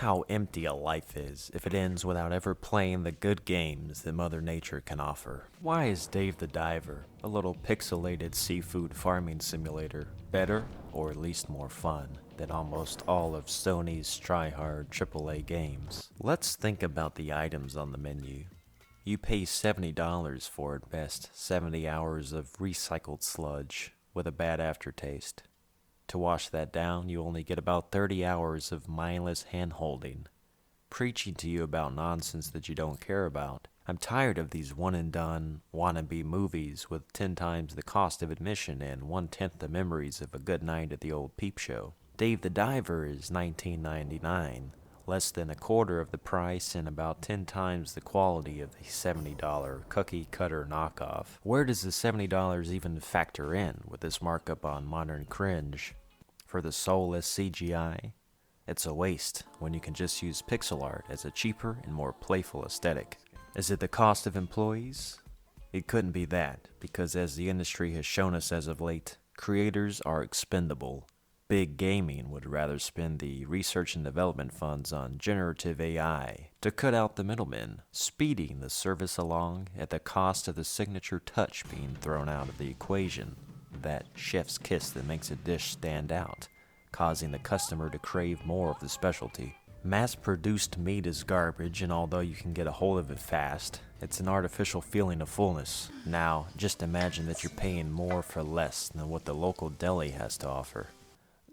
how empty a life is if it ends without ever playing the good games that Mother Nature can offer. Why is Dave the Diver, a little pixelated seafood farming simulator, better, or at least more fun, than almost all of Sony's tryhard AAA games? Let's think about the items on the menu. You pay $70 for at best 70 hours of recycled sludge with a bad aftertaste. To wash that down, you only get about 30 hours of mindless hand-holding, preaching to you about nonsense that you don't care about. I'm tired of these one-and-done, wannabe movies with 10 times the cost of admission and 1/10 the memories of a good night at the old peep show. Dave the Diver is $19.99, less than a quarter of the price and about 10 times the quality of the $70 cookie-cutter knockoff. Where does the $70 even factor in with this markup on modern cringe? For the soulless CGI? It's a waste when you can just use pixel art as a cheaper and more playful aesthetic. Is it the cost of employees? It couldn't be that, because as the industry has shown us as of late, creators are expendable. Big gaming would rather spend the research and development funds on generative AI to cut out the middlemen, speeding the service along at the cost of the signature touch being thrown out of the equation, that chef's kiss that makes a dish stand out, causing the customer to crave more of the specialty. Mass-produced meat is garbage, and although you can get a hold of it fast, it's an artificial feeling of fullness. Now, just imagine that you're paying more for less than what the local deli has to offer.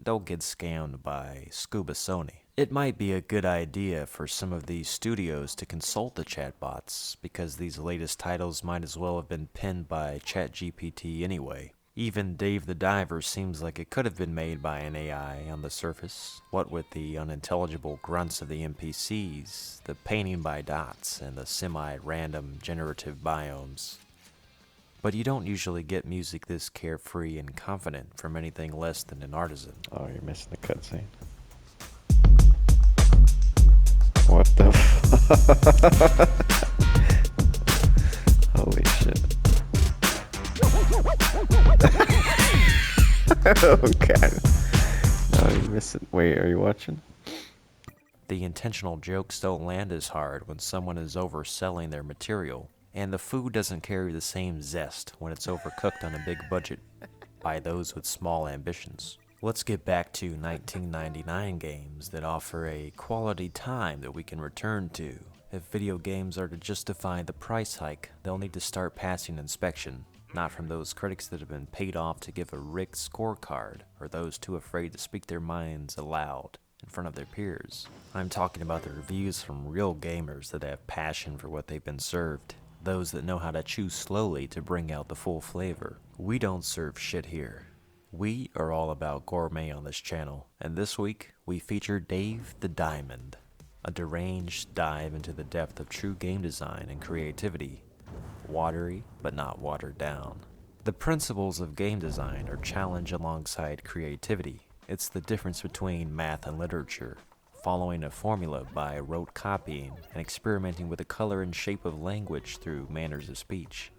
Don't get scammed by Scuba Sony. It might be a good idea for some of these studios to consult the chatbots, because these latest titles might as well have been penned by ChatGPT anyway. Even Dave the Diver seems like it could have been made by an AI on the surface, what with the unintelligible grunts of the NPCs, the painting by dots, and the semi-random generative biomes. But you don't usually get music this carefree and confident from anything less than an artisan. Oh, you're missing the cutscene. What the fuck? Holy shit. Oh god. Oh, you're missing. Wait, are you watching? The intentional jokes don't land as hard when someone is overselling their material, and the food doesn't carry the same zest when it's overcooked on a big budget by those with small ambitions. Let's get back to 1999 games that offer a quality time that we can return to. If video games are to justify the price hike, they'll need to start passing inspection, not from those critics that have been paid off to give a rigged scorecard, or those too afraid to speak their minds aloud in front of their peers. I'm talking about the reviews from real gamers that have passion for what they've been served, those that know how to chew slowly to bring out the full flavor. We don't serve shit here. We are all about gourmet on this channel, and this week we feature Dave the Diamond, a deranged dive into the depth of true game design and creativity. Watery, but not watered down. The principles of game design are challenged alongside creativity. It's the difference between math and literature, following a formula by rote copying and experimenting with the color and shape of language through manners of speech.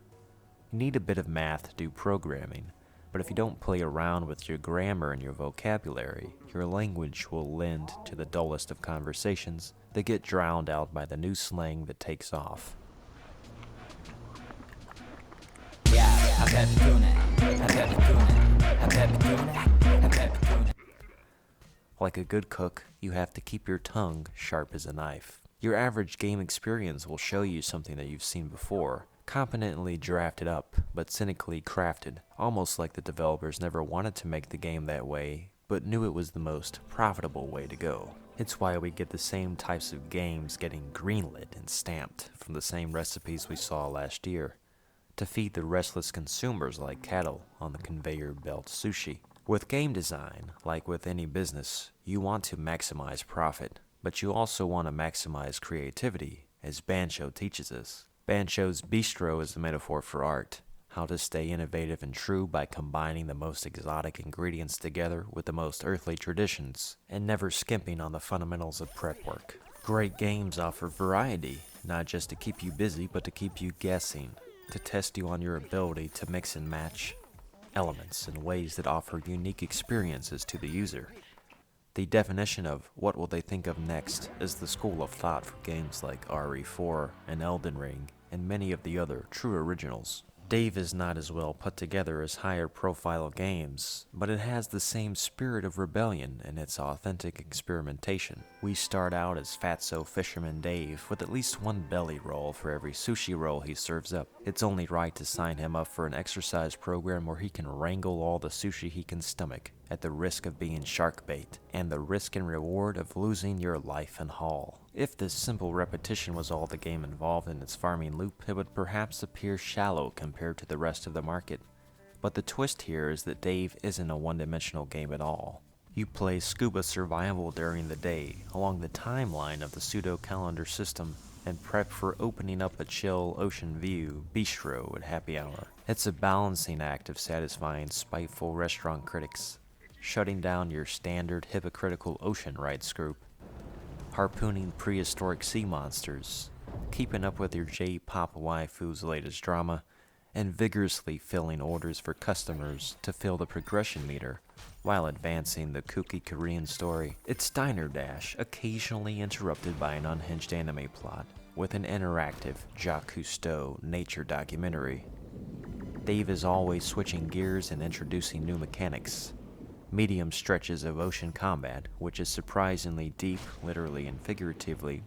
You need a bit of math to do programming, but if you don't play around with your grammar and your vocabulary, your language will lend to the dullest of conversations that get drowned out by the new slang that takes off. Like a good cook, you have to keep your tongue sharp as a knife. Your average game experience will show you something that you've seen before, competently drafted up, but cynically crafted, almost like the developers never wanted to make the game that way, but knew it was the most profitable way to go. It's why we get the same types of games getting greenlit and stamped from the same recipes we saw last year, to feed the restless consumers like cattle on the conveyor belt sushi. With game design, like with any business, you want to maximize profit, but you also want to maximize creativity, as Bancho teaches us. Bancho's bistro is the metaphor for art, how to stay innovative and true by combining the most exotic ingredients together with the most earthly traditions, and never skimping on the fundamentals of prep work. Great games offer variety, not just to keep you busy, but to keep you guessing, to test you on your ability to mix and match elements in ways that offer unique experiences to the user. The definition of what will they think of next is the school of thought for games like RE4 and Elden Ring and many of the other true originals. Dave is not as well put together as higher profile games, but it has the same spirit of rebellion in its authentic experimentation. We start out as Fatso Fisherman Dave with at least one belly roll for every sushi roll he serves up. It's only right to sign him up for an exercise program where he can wrangle all the sushi he can stomach at the risk of being shark bait and the risk and reward of losing your life and haul. If this simple repetition was all the game involved in its farming loop, it would perhaps appear shallow compared to the rest of the market. But the twist here is that Dave isn't a one-dimensional game at all. You play scuba survival during the day, along the timeline of the pseudo-calendar system, and prep for opening up a chill ocean view bistro at happy hour. It's a balancing act of satisfying spiteful restaurant critics, shutting down your standard hypocritical ocean rights group, harpooning prehistoric sea monsters, keeping up with your J-pop waifu's latest drama, and vigorously filling orders for customers to fill the progression meter while advancing the kooky Korean story. It's Diner Dash, occasionally interrupted by an unhinged anime plot, with an interactive Jacques Cousteau nature documentary. Dave is always switching gears and introducing new mechanics. Medium stretches of ocean combat, which is surprisingly deep, literally and figuratively,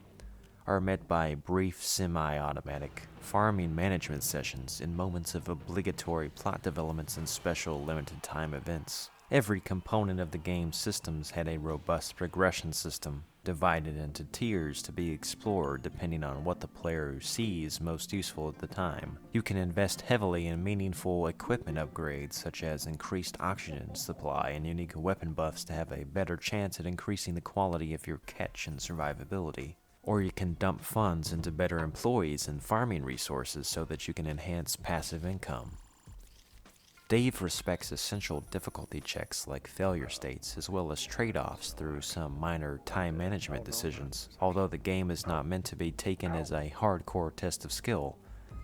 are met by brief semi-automatic farming management sessions in moments of obligatory plot developments and special limited time events. Every component of the game's systems had a robust progression system, divided into tiers to be explored depending on what the player sees most useful at the time. You can invest heavily in meaningful equipment upgrades such as increased oxygen supply and unique weapon buffs to have a better chance at increasing the quality of your catch and survivability. Or you can dump funds into better employees and farming resources so that you can enhance passive income. Dave respects essential difficulty checks like failure states, as well as trade-offs through some minor time management decisions. Although the game is not meant to be taken as a hardcore test of skill,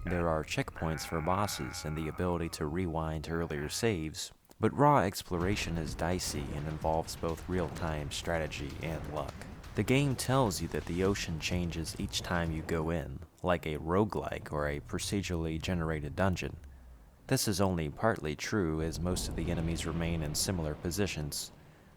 there are checkpoints for bosses and the ability to rewind to earlier saves, but raw exploration is dicey and involves both real-time strategy and luck. The game tells you that the ocean changes each time you go in, like a roguelike or a procedurally generated dungeon. This is only partly true, as most of the enemies remain in similar positions,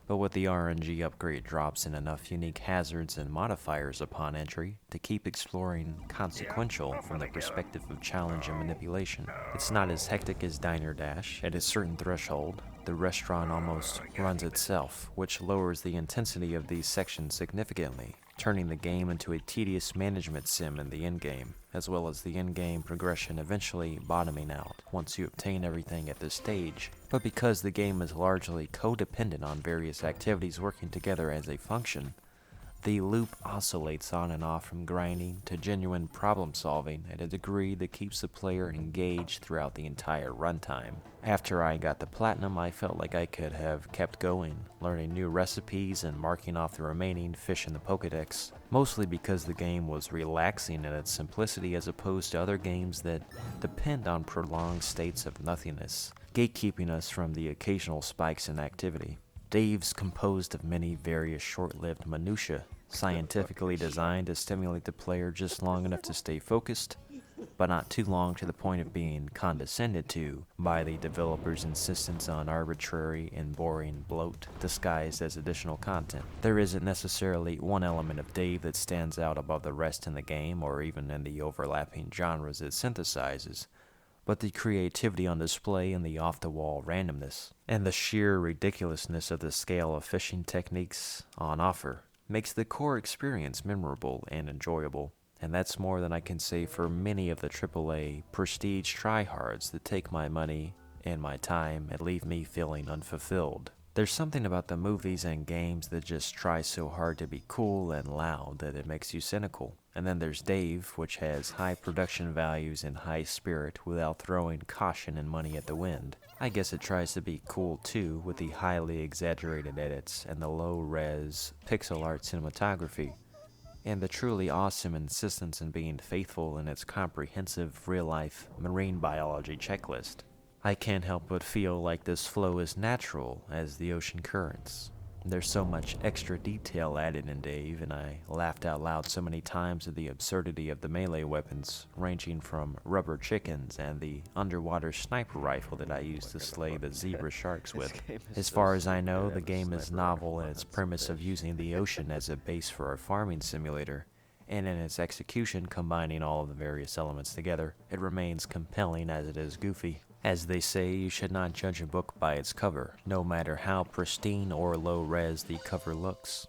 but with the RNG upgrade drops in enough unique hazards and modifiers upon entry to keep exploring consequential from the perspective of challenge and manipulation. It's not as hectic as Diner Dash. At a certain threshold, the restaurant almost runs itself, which lowers the intensity of these sections significantly, turning the game into a tedious management sim in the endgame, as well as the in-game progression eventually bottoming out once you obtain everything at this stage. But because the game is largely codependent on various activities working together as a function, the loop oscillates on and off from grinding to genuine problem solving at a degree that keeps the player engaged throughout the entire runtime. After I got the platinum, I felt like I could have kept going, learning new recipes and marking off the remaining fish in the Pokédex, mostly because the game was relaxing in its simplicity as opposed to other games that depend on prolonged states of nothingness, gatekeeping us from the occasional spikes in activity. Dave's composed of many various short-lived minutiae, scientifically designed to stimulate the player just long enough to stay focused, but not too long to the point of being condescended to by the developer's insistence on arbitrary and boring bloat disguised as additional content. There isn't necessarily one element of Dave that stands out above the rest in the game or even in the overlapping genres it synthesizes, but the creativity on display and the off-the-wall randomness, and the sheer ridiculousness of the scale of fishing techniques on offer, makes the core experience memorable and enjoyable. And that's more than I can say for many of the AAA prestige tryhards that take my money and my time and leave me feeling unfulfilled. There's something about the movies and games that just try so hard to be cool and loud that it makes you cynical. And then there's Dave, which has high production values and high spirit without throwing caution and money at the wind. I guess it tries to be cool too, with the highly exaggerated edits and the low-res pixel art cinematography, and the truly awesome insistence in being faithful in its comprehensive real-life marine biology checklist. I can't help but feel like this flow is natural as the ocean currents. There's so much extra detail added in Dave, and I laughed out loud so many times at the absurdity of the melee weapons, ranging from rubber chickens and the underwater sniper rifle that I used to slay the zebra sharks with. As far as I know, the game is novel in its premise of using the ocean as a base for a farming simulator, and in its execution combining all of the various elements together, it remains compelling as it is goofy. As they say, you should not judge a book by its cover, no matter how pristine or low-res the cover looks.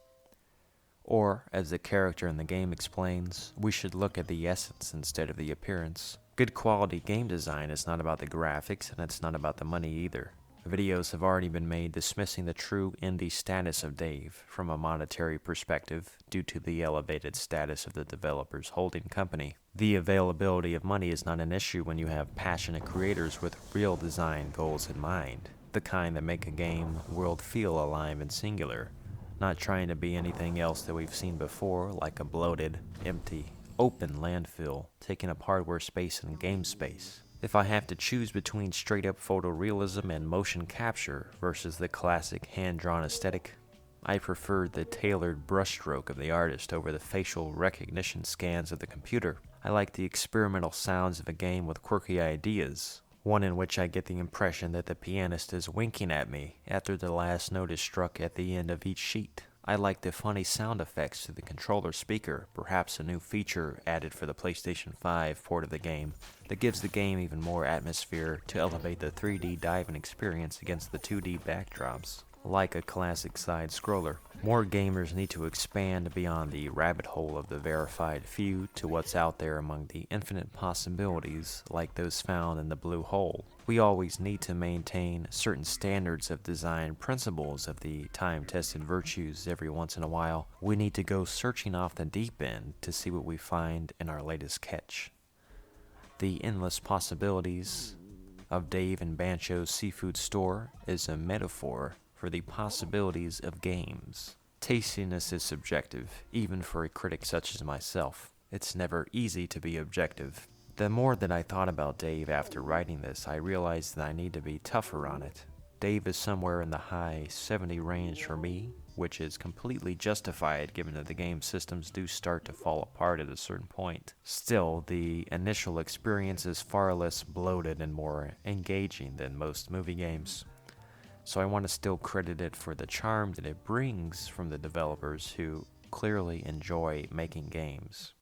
Or, as the character in the game explains, we should look at the essence instead of the appearance. Good quality game design is not about the graphics, and it's not about the money either. Videos have already been made dismissing the true indie status of Dave from a monetary perspective due to the elevated status of the developer's holding company. The availability of money is not an issue when you have passionate creators with real design goals in mind, the kind that make a game world feel alive and singular, not trying to be anything else that we've seen before, like a bloated, empty, open landfill taking up hardware space and game space. If I have to choose between straight-up photorealism and motion capture versus the classic hand-drawn aesthetic, I prefer the tailored brushstroke of the artist over the facial recognition scans of the computer. I like the experimental sounds of a game with quirky ideas, one in which I get the impression that the pianist is winking at me after the last note is struck at the end of each sheet. I like the funny sound effects to the controller speaker, perhaps a new feature added for the PlayStation 5 port of the game that gives the game even more atmosphere to elevate the 3D diving experience against the 2D backdrops, like a classic side-scroller. More gamers need to expand beyond the rabbit hole of the verified few to what's out there among the infinite possibilities like those found in the blue hole. We always need to maintain certain standards of design principles of the time-tested virtues every once in a while. We need to go searching off the deep end to see what we find in our latest catch. The endless possibilities of Dave and Bancho's seafood store is a metaphor for the possibilities of games. Tastiness is subjective, even for a critic such as myself. It's never easy to be objective. The more that I thought about Dave after writing this, I realized that I need to be tougher on it. Dave is somewhere in the high 70 range for me, which is completely justified given that the game systems do start to fall apart at a certain point. Still, the initial experience is far less bloated and more engaging than most movie games. So I want to still credit it for the charm that it brings from the developers who clearly enjoy making games.